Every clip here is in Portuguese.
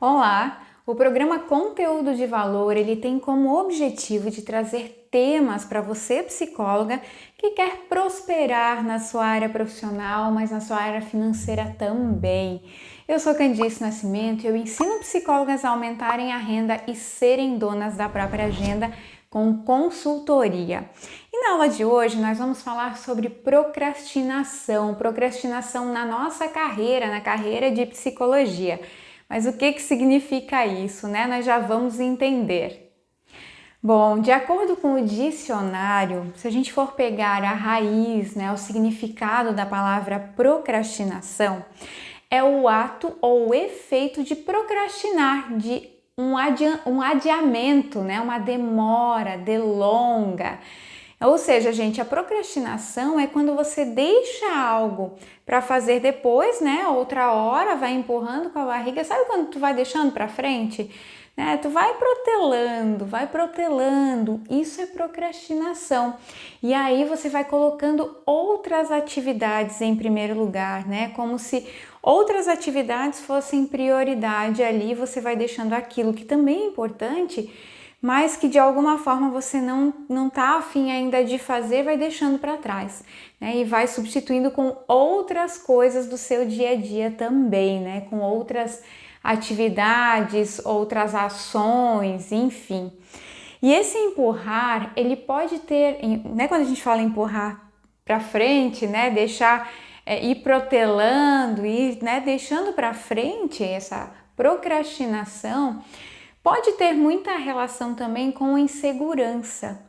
Olá! O programa Conteúdo de Valor, ele tem como objetivo de trazer temas para você, psicóloga, que quer prosperar na sua área profissional, mas na sua área financeira também. Eu sou Candice Nascimento e eu ensino psicólogas a aumentarem a renda e serem donas da própria agenda com consultoria. E na aula de hoje nós vamos falar sobre procrastinação na nossa carreira, na carreira de psicologia. Mas o que significa isso, né? Nós já vamos entender. Bom, de acordo com o dicionário, se a gente for pegar a raiz, né, o significado da palavra procrastinação, é o ato ou o efeito de procrastinar, de um adiamento, né, uma demora, delonga. Ou seja, gente, a procrastinação é quando você deixa algo para fazer depois, né? Outra hora, vai empurrando com a barriga. Sabe quando tu vai deixando para frente? Né? Tu vai protelando. Isso é procrastinação. E aí você vai colocando outras atividades em primeiro lugar, né? Como se outras atividades fossem prioridade ali. Você vai deixando aquilo que também é importante, mas que de alguma forma você não tá afim ainda de fazer, vai deixando para trás, né? E vai substituindo com outras coisas do seu dia a dia também, né? Com outras atividades, outras ações, enfim. E esse empurrar, ele pode ter, né? Quando a gente fala empurrar para frente, né? Deixar ir protelando, ir, né? Deixando para frente essa procrastinação. Pode ter muita relação também com insegurança,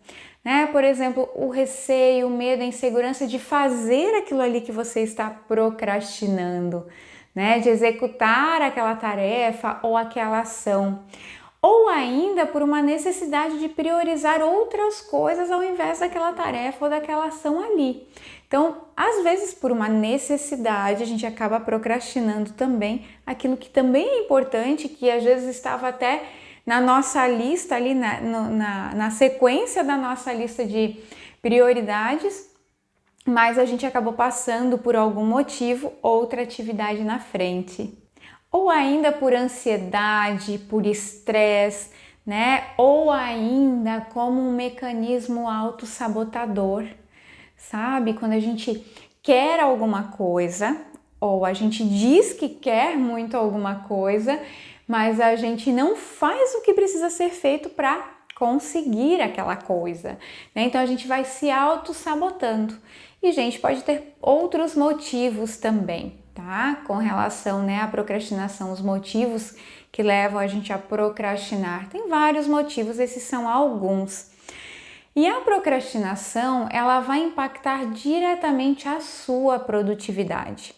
né? Por exemplo, o receio, o medo, a insegurança de fazer aquilo ali que você está procrastinando, né? De executar aquela tarefa ou aquela ação. Ou ainda por uma necessidade de priorizar outras coisas ao invés daquela tarefa ou daquela ação ali. Então, às vezes, por uma necessidade, a gente acaba procrastinando também aquilo que também é importante, que às vezes estava até na nossa lista ali, na sequência da nossa lista de prioridades, mas a gente acabou passando por algum motivo outra atividade na frente. Ou ainda por ansiedade, por estresse, né? Ou ainda como um mecanismo autossabotador, sabe? Quando a gente quer alguma coisa, ou a gente diz que quer muito alguma coisa, mas a gente não faz o que precisa ser feito para conseguir aquela coisa, né? Então a gente vai se auto-sabotando. E, gente, pode ter outros motivos também, tá? Com relação, né, à procrastinação, os motivos que levam a gente a procrastinar. Tem vários motivos, esses são alguns. E a procrastinação, ela vai impactar diretamente a sua produtividade.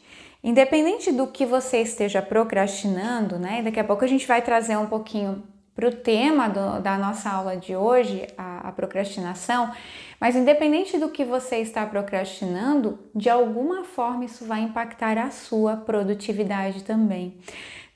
Independente do que você esteja procrastinando, né? Daqui a pouco a gente vai trazer um pouquinho para o tema da nossa aula de hoje, a procrastinação, mas independente do que você está procrastinando, de alguma forma isso vai impactar a sua produtividade também,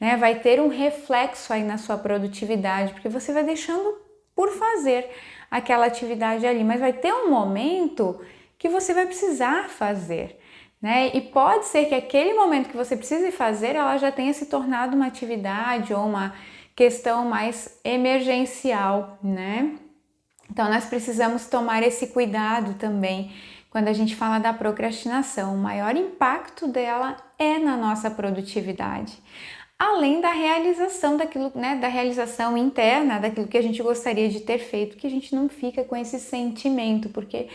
né? Vai ter um reflexo aí na sua produtividade, porque você vai deixando por fazer aquela atividade ali, mas vai ter um momento que você vai precisar fazer, né? E pode ser que aquele momento que você precise fazer, ela já tenha se tornado uma atividade ou uma questão mais emergencial, né? Então nós precisamos tomar esse cuidado também quando a gente fala da procrastinação. O maior impacto dela é na nossa produtividade, além da realização daquilo, né, da realização interna, daquilo que a gente gostaria de ter feito, que a gente não fica com esse sentimento, porque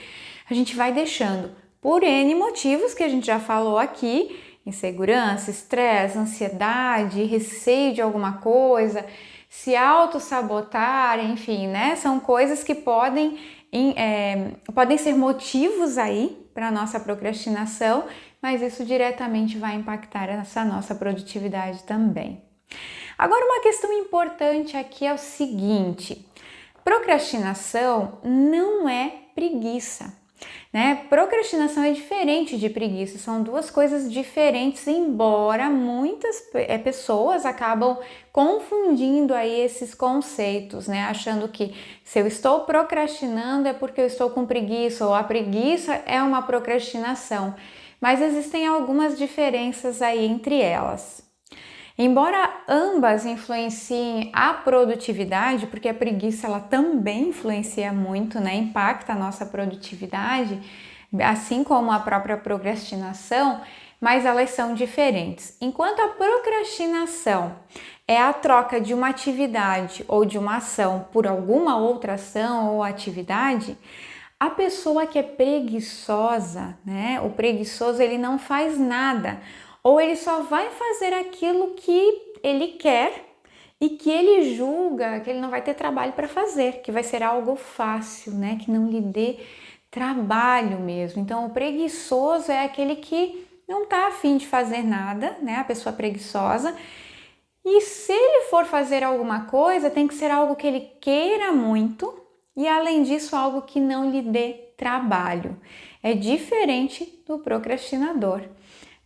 a gente vai deixando por N motivos que a gente já falou aqui, insegurança, estresse, ansiedade, receio de alguma coisa, se auto-sabotar, enfim, né? São coisas que podem ser motivos aí para a nossa procrastinação, mas isso diretamente vai impactar essa nossa produtividade também. Agora, uma questão importante aqui é o seguinte: procrastinação não é preguiça, né? Procrastinação é diferente de preguiça, são duas coisas diferentes, embora muitas pessoas acabam confundindo aí esses conceitos, né? Achando que se eu estou procrastinando é porque eu estou com preguiça, ou a preguiça é uma procrastinação, mas existem algumas diferenças aí entre elas. Embora ambas influenciem a produtividade, porque a preguiça ela também influencia muito, né? Impacta a nossa produtividade, assim como a própria procrastinação, mas elas são diferentes. Enquanto a procrastinação é a troca de uma atividade ou de uma ação por alguma outra ação ou atividade, a pessoa que é preguiçosa, né? O preguiçoso, ele não faz nada, ou ele só vai fazer aquilo que ele quer e que ele julga que ele não vai ter trabalho para fazer, que vai ser algo fácil, né? Que não lhe dê trabalho mesmo. Então, o preguiçoso é aquele que não está afim de fazer nada, né? A pessoa preguiçosa. E se ele for fazer alguma coisa, tem que ser algo que ele queira muito e, além disso, algo que não lhe dê trabalho. É diferente do procrastinador,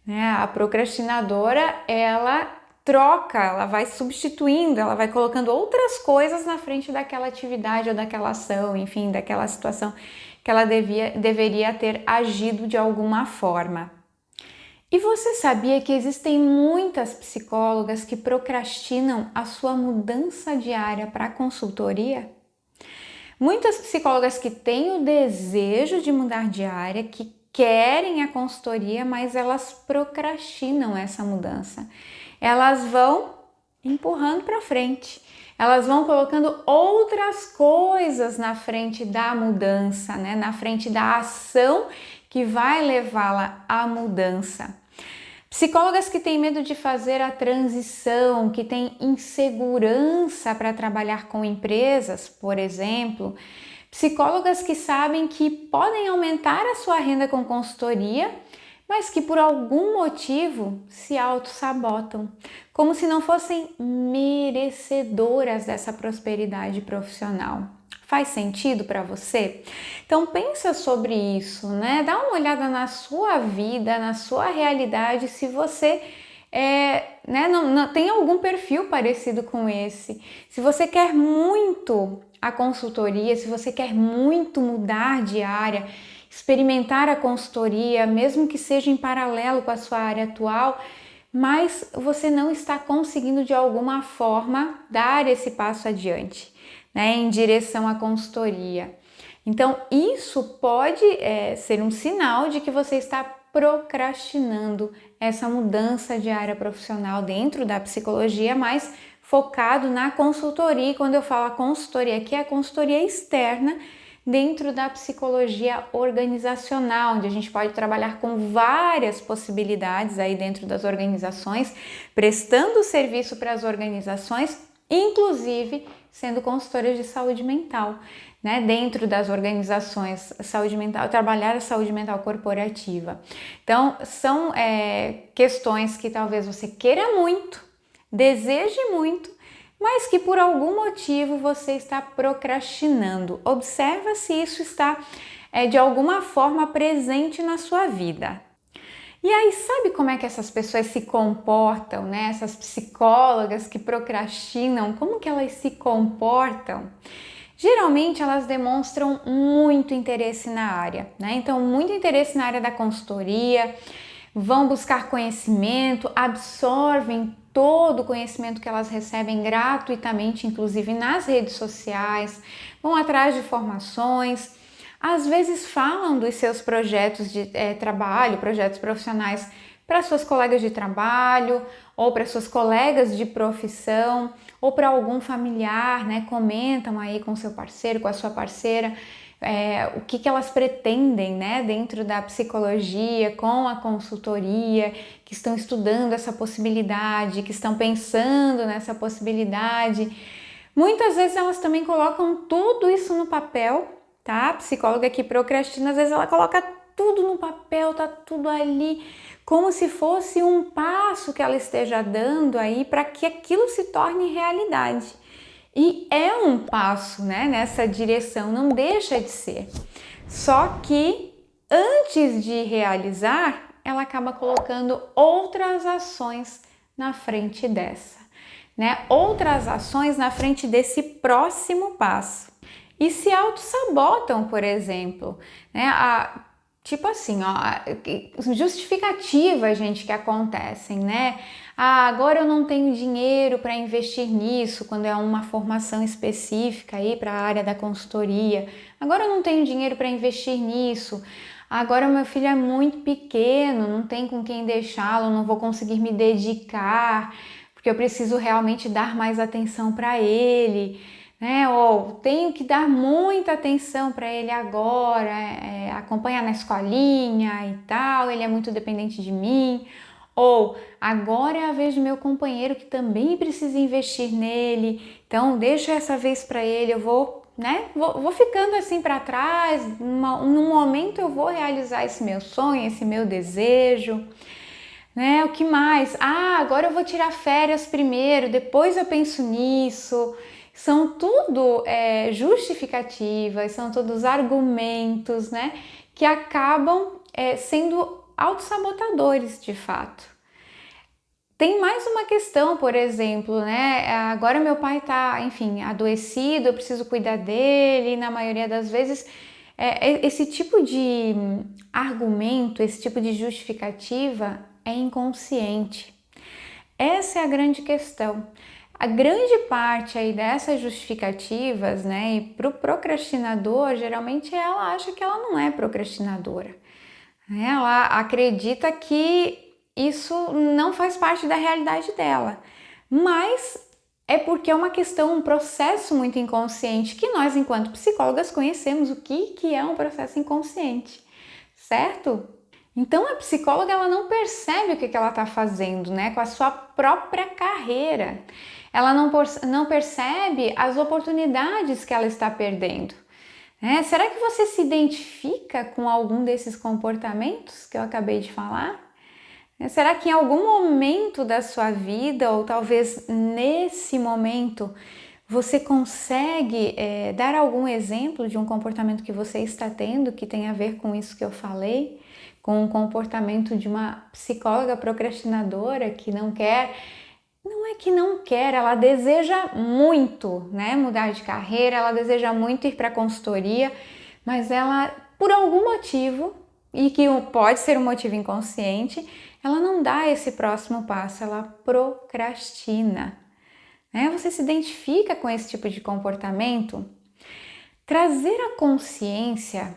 né? A procrastinadora, ela troca, ela vai substituindo, ela vai colocando outras coisas na frente daquela atividade ou daquela ação, enfim, daquela situação que ela deveria ter agido de alguma forma. E você sabia que existem muitas psicólogas que procrastinam a sua mudança diária para a consultoria? Muitas psicólogas que têm o desejo de mudar de área, que querem a consultoria, mas elas procrastinam essa mudança. Elas vão empurrando para frente. Elas vão colocando outras coisas na frente da mudança, né? Na frente da ação que vai levá-la à mudança. Psicólogas que têm medo de fazer a transição, que têm insegurança para trabalhar com empresas, por exemplo. Psicólogas que sabem que podem aumentar a sua renda com consultoria, mas que por algum motivo se auto-sabotam, como se não fossem merecedoras dessa prosperidade profissional. Faz sentido para você? Então pensa sobre isso, né? Dá uma olhada na sua vida, na sua realidade, se você não tem algum perfil parecido com esse. Se você quer muito a consultoria, se você quer muito mudar de área, experimentar a consultoria, mesmo que seja em paralelo com a sua área atual, mas você não está conseguindo de alguma forma dar esse passo adiante, né, em direção à consultoria. Então, isso pode ser um sinal de que você está procrastinando essa mudança de área profissional dentro da psicologia, mas focado na consultoria. E quando eu falo a consultoria aqui, é a consultoria externa dentro da psicologia organizacional, onde a gente pode trabalhar com várias possibilidades aí dentro das organizações, prestando serviço para as organizações, inclusive sendo consultoras de saúde mental, né? Dentro das organizações, saúde mental, trabalhar a saúde mental corporativa. Então, são questões que talvez você queira muito, deseje muito, mas que por algum motivo você está procrastinando. Observa se isso está de alguma forma presente na sua vida. E aí, sabe como é que essas pessoas se comportam, né? Essas psicólogas que procrastinam, como que elas se comportam? Geralmente elas demonstram muito interesse na área, né? Então, muito interesse na área da consultoria, vão buscar conhecimento, absorvem todo o conhecimento que elas recebem gratuitamente, inclusive nas redes sociais, vão atrás de formações, às vezes falam dos seus projetos de trabalho, projetos profissionais para suas colegas de trabalho, ou para suas colegas de profissão, ou para algum familiar, né? Comentam aí com seu parceiro, com a sua parceira, o que elas pretendem, né, dentro da psicologia, com a consultoria, que estão estudando essa possibilidade, que estão pensando nessa possibilidade. Muitas vezes elas também colocam tudo isso no papel, tá? A psicóloga que procrastina, às vezes ela coloca tudo no papel, tá tudo ali, como se fosse um passo que ela esteja dando aí para que aquilo se torne realidade. E é um passo, né, nessa direção, não deixa de ser. Só que antes de realizar, ela acaba colocando outras ações na frente dessa, né? Outras ações na frente desse próximo passo. E se auto-sabotam, por exemplo, né? tipo assim, ó, justificativas, gente, que acontecem, né? Ah, agora eu não tenho dinheiro para investir nisso, quando é uma formação específica aí para a área da consultoria. Agora eu não tenho dinheiro para investir nisso. Agora o meu filho é muito pequeno, não tem com quem deixá-lo, não vou conseguir me dedicar, porque eu preciso realmente dar mais atenção para ele, né? Ou tenho que dar muita atenção para ele agora, acompanhar na escolinha e tal, ele é muito dependente de mim. Ou agora é a vez do meu companheiro que também precisa investir nele, então deixa essa vez para ele, eu vou, né? Vou ficando assim para trás, num momento eu vou realizar esse meu sonho, esse meu desejo, né? O que mais? Ah, agora eu vou tirar férias primeiro, depois eu penso nisso. São tudo justificativas, são todos argumentos, né? Que acabam sendo autossabotadores de fato. Tem mais uma questão, por exemplo, né? Agora meu pai tá, enfim, adoecido, eu preciso cuidar dele, e na maioria das vezes esse tipo de argumento, esse tipo de justificativa é inconsciente. Essa é a grande questão. A grande parte aí dessas justificativas, né, e para o procrastinador, geralmente ela acha que ela não é procrastinadora. Ela acredita que isso não faz parte da realidade dela, mas é porque é uma questão, um processo muito inconsciente que nós, enquanto psicólogas, conhecemos o que é um processo inconsciente, certo? Então a psicóloga ela não percebe o que ela está fazendo, né, com a sua própria carreira. Ela não percebe as oportunidades que ela está perdendo. Será que você se identifica com algum desses comportamentos que eu acabei de falar? Será que em algum momento da sua vida, ou talvez nesse momento, você consegue dar algum exemplo de um comportamento que você está tendo que tem a ver com isso que eu falei? Com o comportamento de uma psicóloga procrastinadora que não quer, não é que não quer, ela deseja muito, né, mudar de carreira, ela deseja muito ir para a consultoria, mas ela, por algum motivo, e que pode ser um motivo inconsciente, ela não dá esse próximo passo, ela procrastina. Você se identifica com esse tipo de comportamento? Trazer a consciência,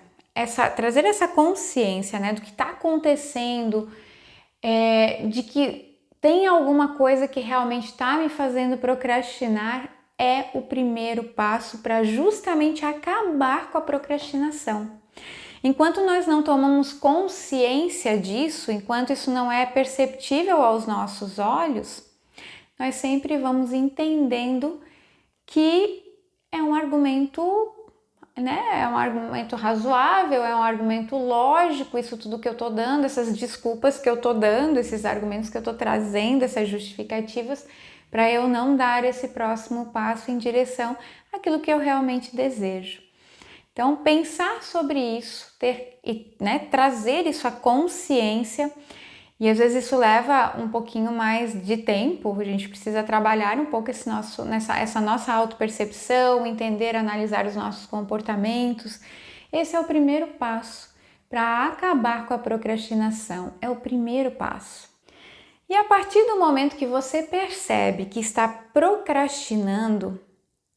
trazer essa consciência, né, do que está acontecendo, de que tem alguma coisa que realmente está me fazendo procrastinar, é o primeiro passo para justamente acabar com a procrastinação. Enquanto nós não tomamos consciência disso, enquanto isso não é perceptível aos nossos olhos, nós sempre vamos entendendo que é um argumento, né? É um argumento razoável, é um argumento lógico, isso tudo que eu tô dando, essas desculpas que eu tô dando, esses argumentos que eu tô trazendo, essas justificativas, para eu não dar esse próximo passo em direção àquilo que eu realmente desejo. Então, pensar sobre isso, trazer isso à consciência, e às vezes isso leva um pouquinho mais de tempo, a gente precisa trabalhar um pouco essa nossa autopercepção, entender, analisar os nossos comportamentos. Esse é o primeiro passo para acabar com a procrastinação, é o primeiro passo. E a partir do momento que você percebe que está procrastinando,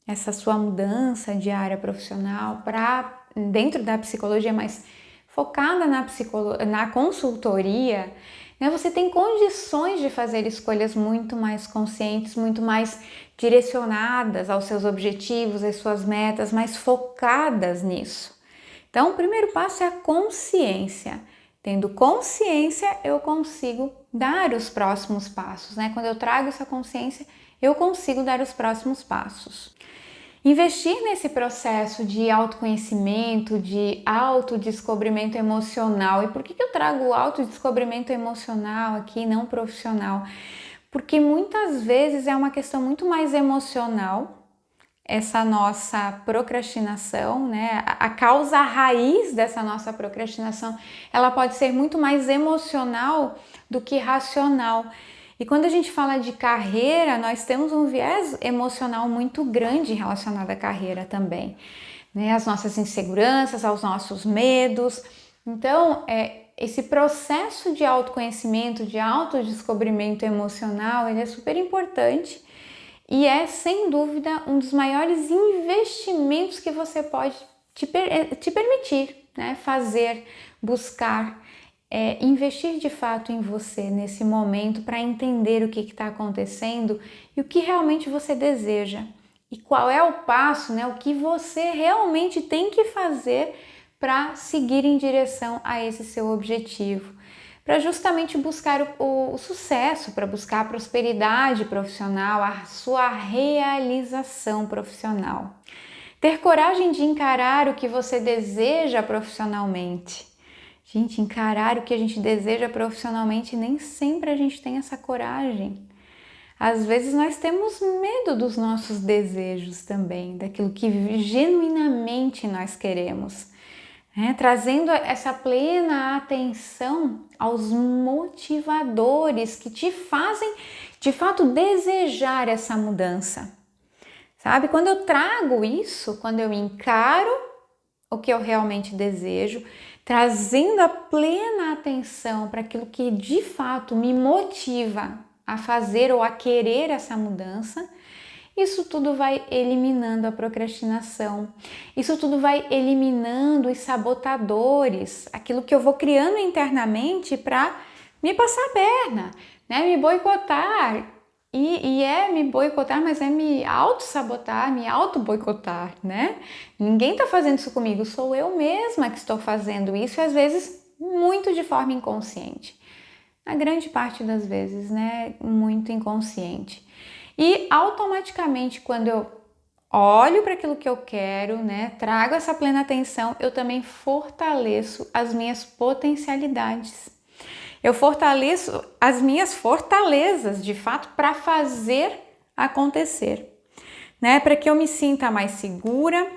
essa sua mudança de área profissional para dentro da psicologia, mas focada na consultoria, né, você tem condições de fazer escolhas muito mais conscientes, muito mais direcionadas aos seus objetivos, às suas metas, mais focadas nisso. Então, o primeiro passo é a consciência. Tendo consciência, eu consigo dar os próximos passos, né? Quando eu trago essa consciência, eu consigo dar os próximos passos. Investir nesse processo de autoconhecimento, de autodescobrimento emocional. E por que eu trago o autodescobrimento emocional aqui, não profissional? Porque muitas vezes é uma questão muito mais emocional, essa nossa procrastinação, né? A causa raiz dessa nossa procrastinação, ela pode ser muito mais emocional do que racional. E quando a gente fala de carreira, nós temos um viés emocional muito grande relacionado à carreira também, né? As nossas inseguranças, aos nossos medos, Então, esse processo de autoconhecimento, de autodescobrimento emocional, ele é super importante e é, sem dúvida, um dos maiores investimentos que você pode te permitir, né? Fazer, buscar, investir de fato em você nesse momento para entender o que está acontecendo e o que realmente você deseja. E qual é o passo, né? O que você realmente tem que fazer para seguir em direção a esse seu objetivo, para justamente buscar o sucesso, para buscar a prosperidade profissional, a sua realização profissional. Ter coragem de encarar o que você deseja profissionalmente. Gente, encarar o que a gente deseja profissionalmente, nem sempre a gente tem essa coragem. Às vezes nós temos medo dos nossos desejos também, daquilo que genuinamente nós queremos. Trazendo essa plena atenção aos motivadores que te fazem de fato desejar essa mudança. Sabe? Quando eu trago isso, quando eu encaro o que eu realmente desejo, trazendo a plena atenção para aquilo que de fato me motiva a fazer ou a querer essa mudança, isso tudo vai eliminando a procrastinação, isso tudo vai eliminando os sabotadores, aquilo que eu vou criando internamente para me passar a perna, né? Me boicotar. Me boicotar, mas é me auto-sabotar, me auto-boicotar, né? Ninguém tá fazendo isso comigo, sou eu mesma que estou fazendo isso, e às vezes muito de forma inconsciente. Na grande parte das vezes, né? Muito inconsciente. E automaticamente, quando eu olho para aquilo que eu quero, né? Trago essa plena atenção, eu também fortaleço as minhas potencialidades. Eu fortaleço as minhas fortalezas, de fato, para fazer acontecer, né? Para que eu me sinta mais segura,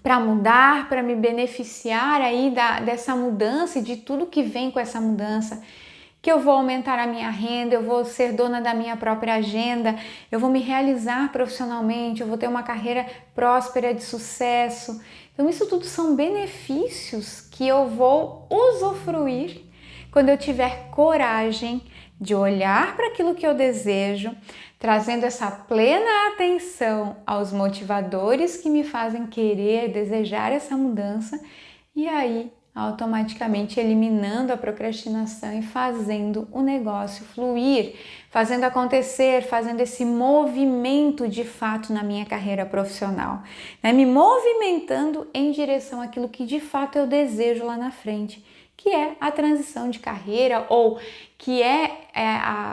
para mudar, para me beneficiar aí dessa mudança e de tudo que vem com essa mudança, que eu vou aumentar a minha renda, eu vou ser dona da minha própria agenda, eu vou me realizar profissionalmente, eu vou ter uma carreira próspera de sucesso. Então isso tudo são benefícios que eu vou usufruir quando eu tiver coragem de olhar para aquilo que eu desejo, trazendo essa plena atenção aos motivadores que me fazem querer, desejar essa mudança, e aí automaticamente eliminando a procrastinação e fazendo o negócio fluir, fazendo acontecer, fazendo esse movimento de fato na minha carreira profissional, né? Me movimentando em direção àquilo que de fato eu desejo lá na frente, que é a transição de carreira, ou que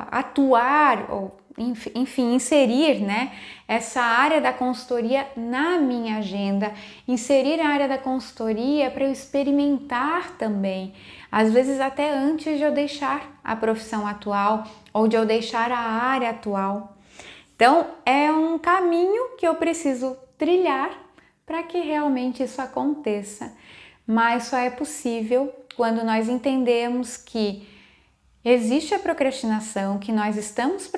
atuar, ou enfim, inserir, né, essa área da consultoria na minha agenda, inserir a área da consultoria para eu experimentar também, às vezes até antes de eu deixar a profissão atual ou de eu deixar a área atual. Então, é um caminho que eu preciso trilhar para que realmente isso aconteça, mas só é possível quando nós entendemos que existe a procrastinação, que nós estamos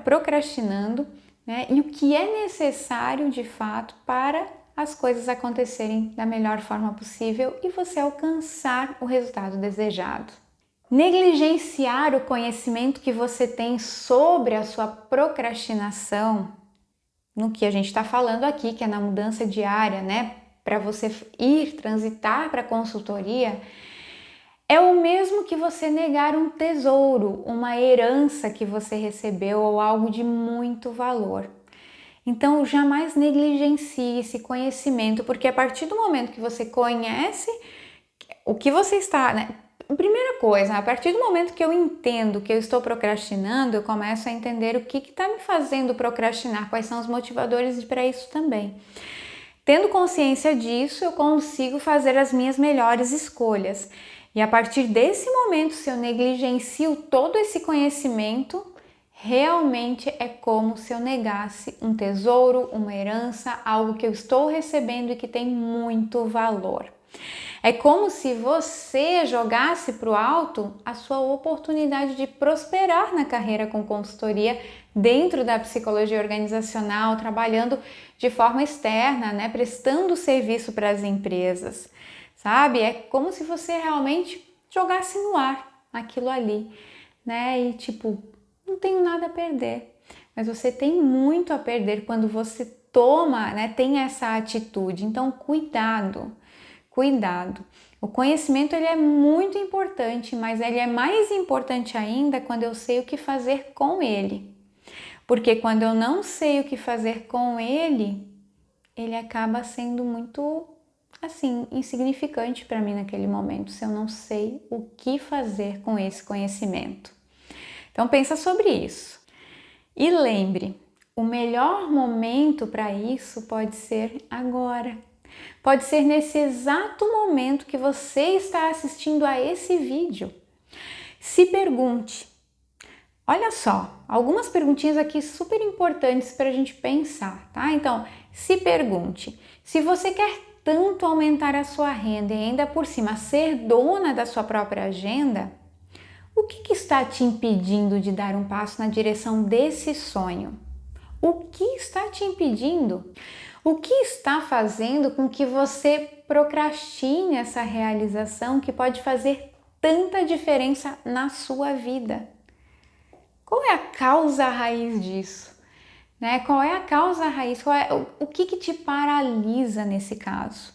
procrastinando, né? E o que é necessário de fato para as coisas acontecerem da melhor forma possível e você alcançar o resultado desejado. Negligenciar o conhecimento que você tem sobre a sua procrastinação, no que a gente está falando aqui, que é na mudança diária, né? Para você transitar para a consultoria, é o mesmo que você negar um tesouro, uma herança que você recebeu ou algo de muito valor. Então, jamais negligencie esse conhecimento, porque a partir do momento que você conhece o que você está, né? Primeira coisa, a partir do momento que eu entendo que eu estou procrastinando, eu começo a entender o que está me fazendo procrastinar, quais são os motivadores para isso também. Tendo consciência disso, eu consigo fazer as minhas melhores escolhas. E a partir desse momento, se eu negligencio todo esse conhecimento, realmente é como se eu negasse um tesouro, uma herança, algo que eu estou recebendo e que tem muito valor. É como se você jogasse para o alto a sua oportunidade de prosperar na carreira com consultoria dentro da psicologia organizacional, trabalhando de forma externa, né, prestando serviço para as empresas. sabe? É como se você realmente jogasse no ar aquilo ali, né? E tipo, não tenho nada a perder. Mas você tem muito a perder quando você toma, né, tem essa atitude. Então, cuidado, cuidado. O conhecimento ele é muito importante, mas ele é mais importante ainda quando eu sei o que fazer com ele. Porque quando eu não sei o que fazer com ele, ele acaba sendo muito, assim, insignificante para mim naquele momento, se eu não sei o que fazer com esse conhecimento. Então pensa sobre isso. E lembre, o melhor momento para isso pode ser agora. Pode ser nesse exato momento que você está assistindo a esse vídeo. Se pergunte, olha só, algumas perguntinhas aqui super importantes para a gente pensar, tá? Então, se pergunte, se você quer tanto aumentar a sua renda e ainda por cima ser dona da sua própria agenda, o que está te impedindo de dar um passo na direção desse sonho? O que está te impedindo? O que está fazendo com que você procrastine essa realização que pode fazer tanta diferença na sua vida? Qual é a causa raiz disso? Né? Qual é a causa raiz? O que te paralisa nesse caso?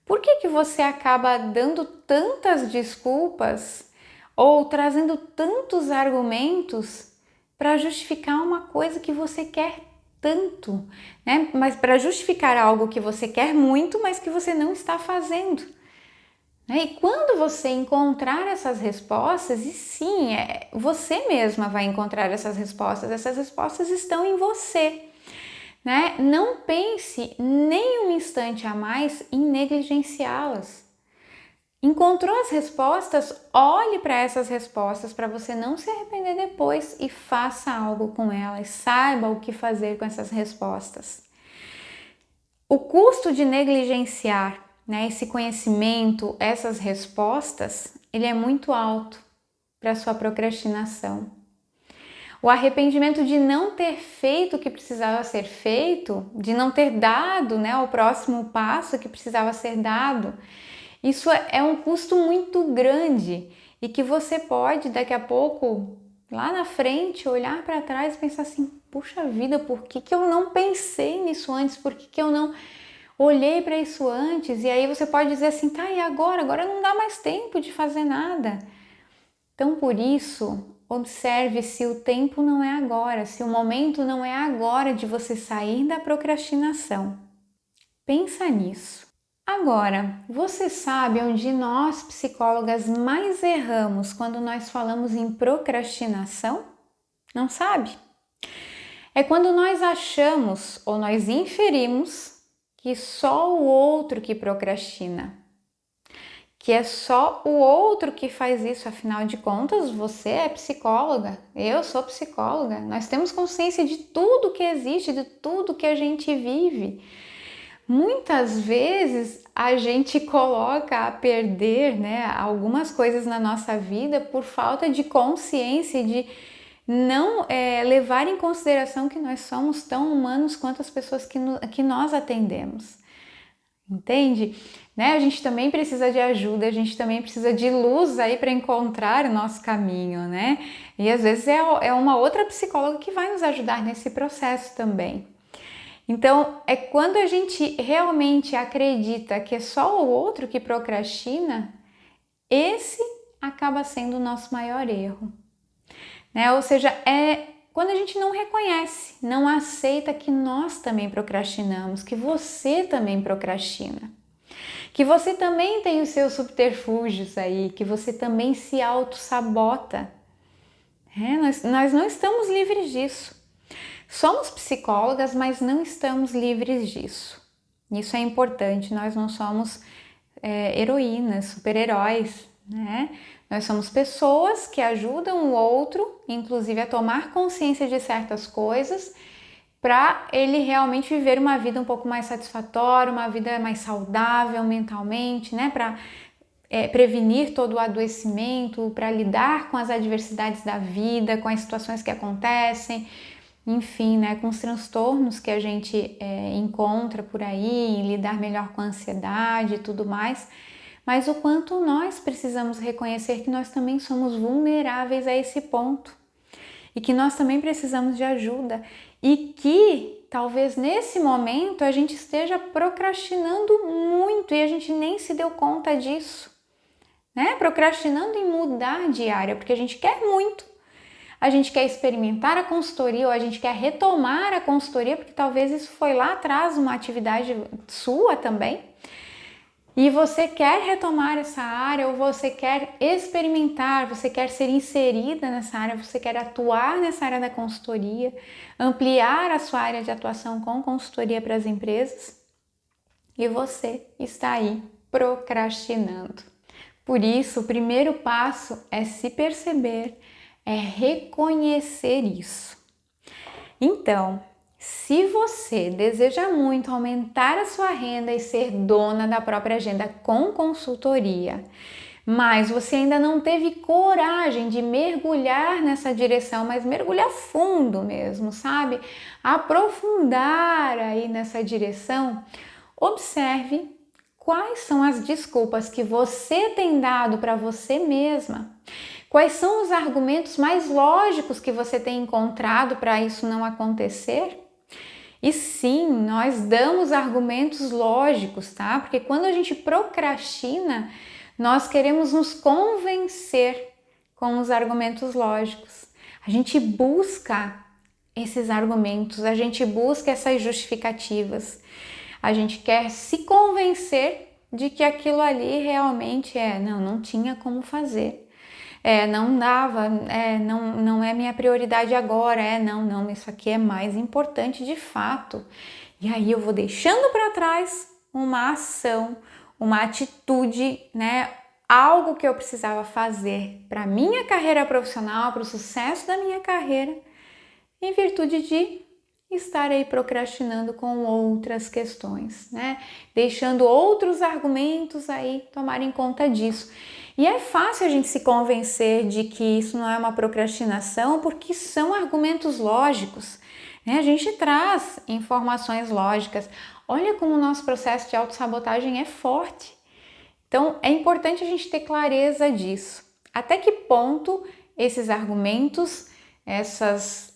Por que você acaba dando tantas desculpas ou trazendo tantos argumentos para justificar uma coisa que você quer tanto, né? Mas para justificar algo que você quer muito, mas que você não está fazendo. E quando você encontrar essas respostas, e sim, você mesma vai encontrar essas respostas estão em você. Né? Não pense nem um instante a mais em negligenciá-las. Encontrou as respostas? Olhe para essas respostas para você não se arrepender depois e faça algo com elas. Saiba o que fazer com essas respostas. O custo de negligenciar, né, esse conhecimento, essas respostas, ele é muito alto para a sua procrastinação. O arrependimento de não ter feito o que precisava ser feito, de não ter dado, né, o próximo passo que precisava ser dado, isso é um custo muito grande e que você pode daqui a pouco, lá na frente, olhar para trás e pensar assim, puxa vida, por que eu não pensei nisso antes? Por que eu não olhei para isso antes? E aí você pode dizer assim, tá, e agora? Agora não dá mais tempo de fazer nada. Então, por isso, observe se o tempo não é agora, se o momento não é agora de você sair da procrastinação. Pensa nisso. Agora, você sabe onde nós, psicólogas, mais erramos quando nós falamos em procrastinação? Não sabe? É quando nós achamos ou nós inferimos que só o outro que procrastina, que é só o outro que faz isso. Afinal de contas, você é psicóloga, eu sou psicóloga, nós temos consciência de tudo que existe, de tudo que a gente vive. Muitas vezes a gente coloca a perder, né, algumas coisas na nossa vida por falta de consciência, de não levar em consideração que nós somos tão humanos quanto as pessoas que nós atendemos. Entende? Né? A gente também precisa de ajuda, a gente também precisa de luz aí para encontrar o nosso caminho, né? E às vezes é uma outra psicóloga que vai nos ajudar nesse processo também. Então, é quando a gente realmente acredita que é só o outro que procrastina, esse acaba sendo o nosso maior erro. Né? Ou seja, é quando a gente não reconhece, não aceita que nós também procrastinamos, que você também procrastina, que você também tem os seus subterfúgios aí, que você também se auto-sabota. Nós não estamos livres disso. Somos psicólogas, mas não estamos livres disso. Isso é importante, nós não somos heroínas, super-heróis, né? Nós somos pessoas que ajudam o outro, inclusive a tomar consciência de certas coisas, para ele realmente viver uma vida um pouco mais satisfatória, uma vida mais saudável mentalmente, né? Para prevenir todo o adoecimento, para lidar com as adversidades da vida, com as situações que acontecem, enfim, né? Com os transtornos que a gente encontra por aí, lidar melhor com a ansiedade e tudo mais. mas o quanto nós precisamos reconhecer que nós também somos vulneráveis a esse ponto e que nós também precisamos de ajuda e que talvez nesse momento a gente esteja procrastinando muito e a gente nem se deu conta disso, né? Procrastinando em mudar de área, porque a gente quer muito. A gente quer experimentar a consultoria ou a gente quer retomar a consultoria, porque talvez isso foi lá atrás uma atividade sua também. E você quer retomar essa área ou você quer experimentar, você quer ser inserida nessa área, você quer atuar nessa área da consultoria, ampliar a sua área de atuação com consultoria para as empresas e você está aí procrastinando. Por isso, o primeiro passo é se perceber, é reconhecer isso. Então, se você deseja muito aumentar a sua renda e ser dona da própria agenda com consultoria, mas você ainda não teve coragem de mergulhar nessa direção, mas mergulhar fundo mesmo, sabe? Aprofundar aí nessa direção, observe quais são as desculpas que você tem dado para você mesma. Quais são os argumentos mais lógicos que você tem encontrado para isso não acontecer? E sim, nós damos argumentos lógicos, tá? Porque quando a gente procrastina, nós queremos nos convencer com os argumentos lógicos. A gente busca esses argumentos, a gente busca essas justificativas. A gente quer se convencer de que aquilo ali realmente não tinha como fazer. Não dava, não é minha prioridade agora, não, isso aqui é mais importante de fato. E aí eu vou deixando para trás uma ação, uma atitude, né? Algo que eu precisava fazer para minha carreira profissional, para o sucesso da minha carreira, em virtude de estar aí procrastinando com outras questões, né? Deixando outros argumentos aí tomarem conta disso. E é fácil a gente se convencer de que isso não é uma procrastinação, porque são argumentos lógicos, né? A gente traz informações lógicas. Olha como o nosso processo de autossabotagem é forte. Então, é importante a gente ter clareza disso. Até que ponto esses argumentos, essas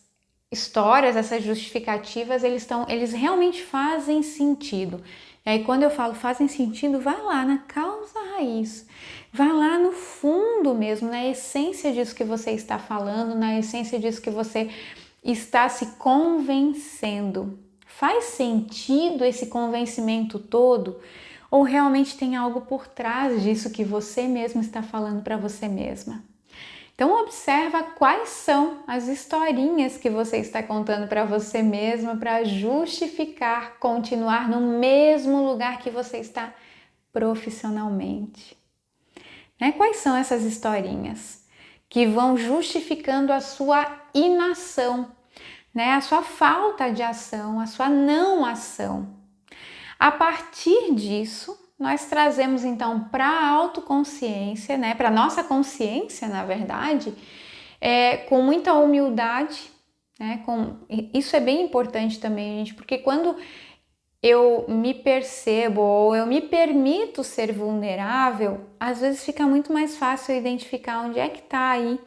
histórias, essas justificativas, eles realmente fazem sentido. E aí, quando eu falo fazem sentido, vai lá na causa raiz, vai lá no fundo mesmo, na essência disso que você está falando, na essência disso que você está se convencendo. Faz sentido esse convencimento todo? Ou realmente tem algo por trás disso que você mesmo está falando para você mesma? Então observa quais são as historinhas que você está contando para você mesma para justificar continuar no mesmo lugar que você está profissionalmente. Né? Quais são essas historinhas que vão justificando a sua inação, né? A sua falta de ação, a sua não ação? A partir disso, nós trazemos então para a autoconsciência, né, para a nossa consciência, na verdade, com muita humildade, né, isso é bem importante também, gente, porque quando eu me percebo ou eu me permito ser vulnerável, às vezes fica muito mais fácil eu identificar onde é que está aí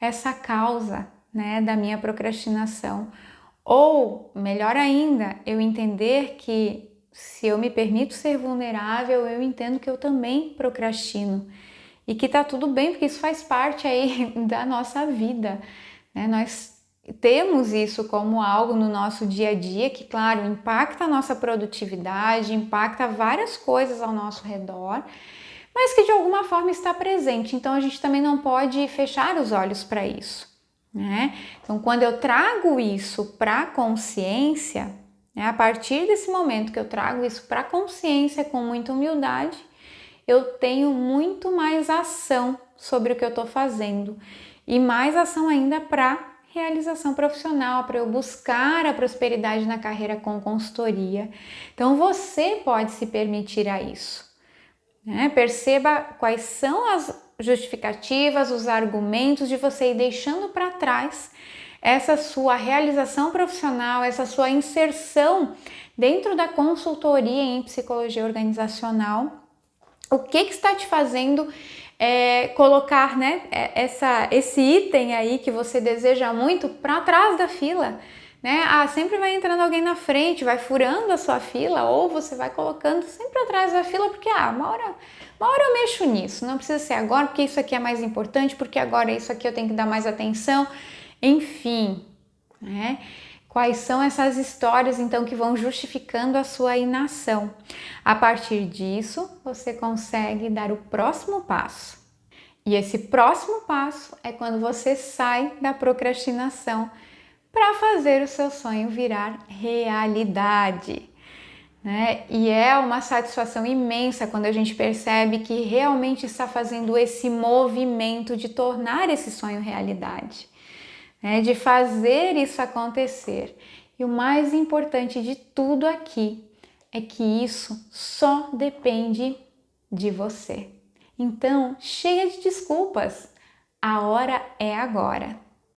essa causa, né, da minha procrastinação. Ou, melhor ainda, eu entender que se eu me permito ser vulnerável, eu entendo que eu também procrastino e que tá tudo bem, porque isso faz parte aí da nossa vida, né? Nós temos isso como algo no nosso dia a dia que, claro, impacta a nossa produtividade, impacta várias coisas ao nosso redor, mas que de alguma forma está presente. Então a gente também não pode fechar os olhos para isso, né? Então quando eu trago isso para a consciência, a partir desse momento que eu trago isso para a consciência com muita humildade, eu tenho muito mais ação sobre o que eu estou fazendo e mais ação ainda para realização profissional, para eu buscar a prosperidade na carreira com consultoria. Então você pode se permitir a isso, né? Perceba quais são as justificativas, os argumentos de você ir deixando para trás essa sua realização profissional, essa sua inserção dentro da consultoria em psicologia organizacional, O que está te fazendo colocar, né, esse item aí que você deseja muito para trás da fila, né? Sempre vai entrando alguém na frente, vai furando a sua fila, ou você vai colocando sempre atrás da fila, porque uma hora eu mexo nisso, não precisa ser agora, porque isso aqui é mais importante, porque agora isso aqui eu tenho que dar mais atenção, enfim, né? Quais são essas histórias, então, que vão justificando a sua inação? A partir disso, você consegue dar o próximo passo. E esse próximo passo é quando você sai da procrastinação para fazer o seu sonho virar realidade, né? E é uma satisfação imensa quando a gente percebe que realmente está fazendo esse movimento de tornar esse sonho realidade, né, de fazer isso acontecer. E o mais importante de tudo aqui é que isso só depende de você. Então, chega de desculpas. A hora é agora.